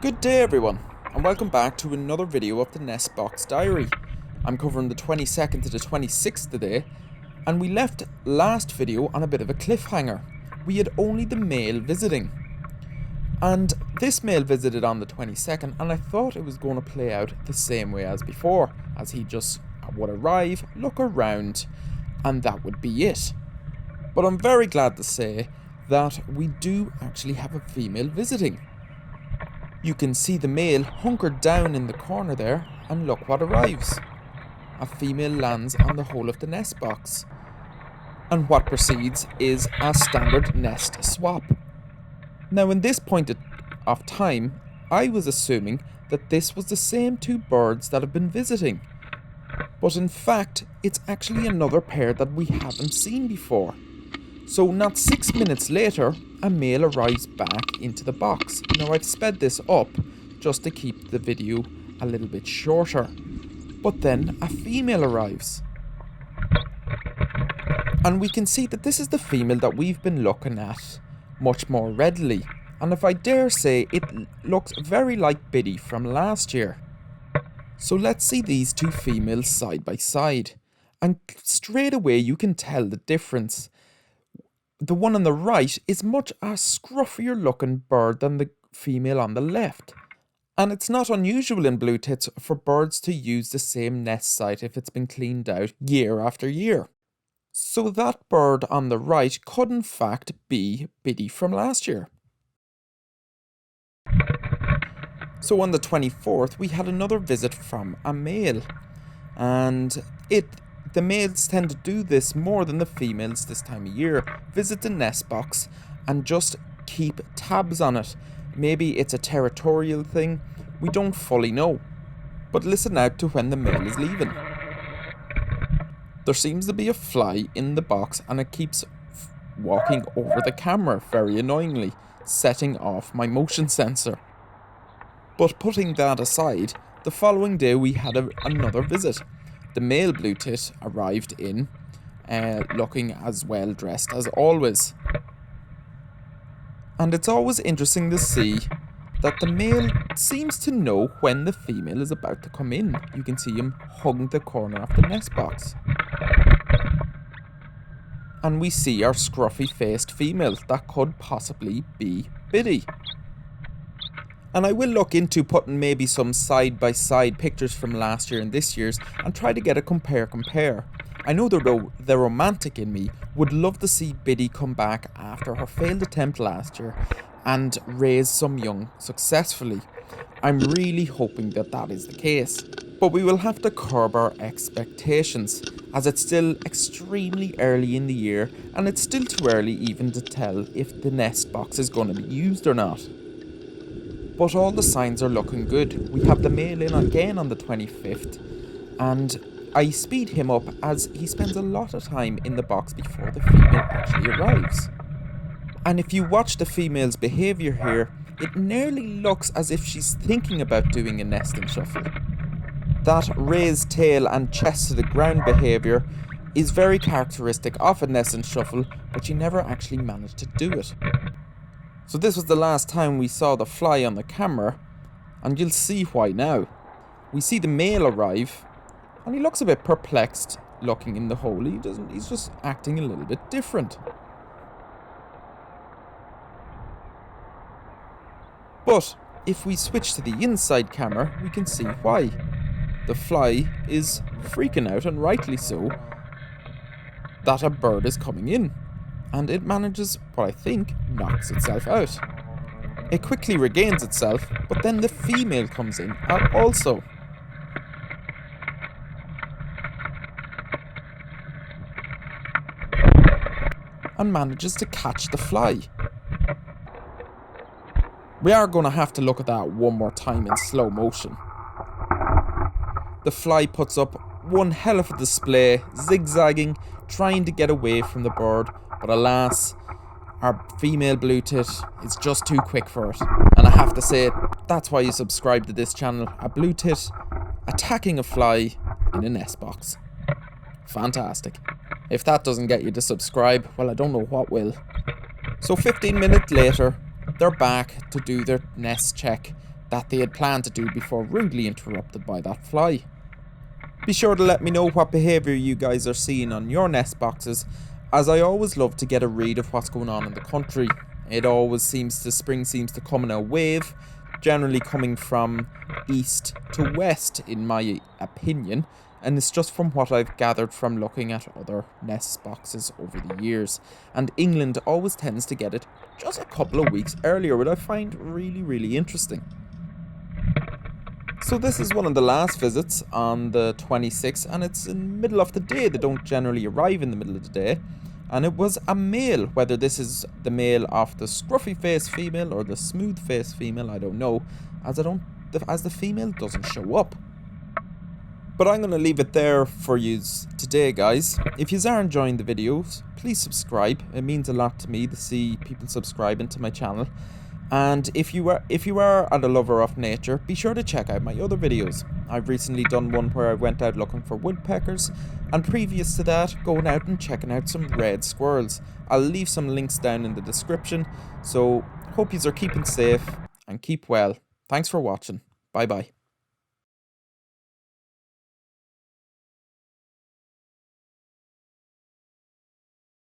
Good day everyone, and welcome back to another video of the Nest Box Diary. I'm covering the 22nd to the 26th today, and we left last video on a bit of a cliffhanger. We had only the male visiting. And this male visited on the 22nd, and I thought it was going to play out the same way as before, as he just would arrive, look around, and that would be it. But I'm very glad to say that we do actually have a female visiting. You can see the male hunkered down in the corner there, and look what arrives. A female lands on the whole of the nest box. And what proceeds is a standard nest swap. Now in this point of time, I was assuming that this was the same two birds that have been visiting. But in fact, it's actually another pair that we haven't seen before. So not 6 minutes later, a male arrives back into the box. Now I've sped this up just to keep the video a little bit shorter. But then a female arrives. And we can see that this is the female that we've been looking at much more readily. And if I dare say, it looks very like Biddy from last year. So let's see these two females side by side. And straight away you can tell the difference. The one on the right is much a scruffier looking bird than the female on the left. And it's not unusual in blue tits for birds to use the same nest site if it's been cleaned out year after year. So that bird on the right could in fact be Biddy from last year. So on the 24th we had another visit from a male. And the males tend to do this more than the females this time of year. Visit the nest box and just keep tabs on it. Maybe it's a territorial thing, we don't fully know. But listen out to when the male is leaving. There seems to be a fly in the box and it keeps walking over the camera very annoyingly, setting off my motion sensor. But putting that aside, the following day we had another visit. The male blue tit arrived in, looking as well dressed as always. And it's always interesting to see that the male seems to know when the female is about to come in. You can see him hugging the corner of the nest box. And we see our scruffy faced female. That could possibly be Biddy. And I will look into putting maybe some side-by-side pictures from last year and this year's and try to get a compare. I know the romantic in me would love to see Biddy come back after her failed attempt last year and raise some young successfully. I'm really hoping that that is the case. But we will have to curb our expectations, as it's still extremely early in the year and it's still too early even to tell if the nest box is going to be used or not. But all the signs are looking good. We have the male in again on the 25th, and I speed him up as he spends a lot of time in the box before the female actually arrives. And if you watch the female's behaviour here, it nearly looks as if she's thinking about doing a nesting shuffle. That raised tail and chest to the ground behaviour is very characteristic of a nesting shuffle, but she never actually managed to do it. So this was the last time we saw the fly on the camera, and you'll see why now. We see the male arrive, and he looks a bit perplexed looking in the hole. He's just acting a little bit different. But if we switch to the inside camera, we can see why. The fly is freaking out, and rightly so, that a bird is coming in. And it manages, what I think, knocks itself out. It quickly regains itself, but then the female comes in also. And manages to catch the fly. We are going to have to look at that one more time in slow motion. The fly puts up one hell of a display, zigzagging, trying to get away from the bird. But alas, our female blue tit is just too quick for it. And I have to say, that's why you subscribe to this channel. A blue tit attacking a fly in a nest box. Fantastic. If that doesn't get you to subscribe, well, I don't know what will. So 15 minutes later, they're back to do their nest check. that they had planned to do before rudely interrupted by that fly. Be sure to let me know what behaviour you guys are seeing on your nest boxes, as I always love to get a read of what's going on in the country. It always spring seems to come in a wave, generally coming from east to west in my opinion, and it's just from what I've gathered from looking at other nest boxes over the years. And England always tends to get it just a couple of weeks earlier, which I find really, really interesting. So this is one of the last visits on the 26th, and it's in the middle of the day. They don't generally arrive in the middle of the day. And it was a male. Whether this is the male of the scruffy-faced female or the smooth-faced female, I don't know, as the female doesn't show up. But I'm going to leave it there for you today, guys. If you are enjoying the videos, please subscribe. It means a lot to me to see people subscribing to my channel. And if you are a lover of nature, be sure to check out my other videos. I've recently done one where I went out looking for woodpeckers, and previous to that, going out and checking out some red squirrels. I'll leave some links down in the description, so hope yous are keeping safe and keep well. Thanks for watching. Bye bye.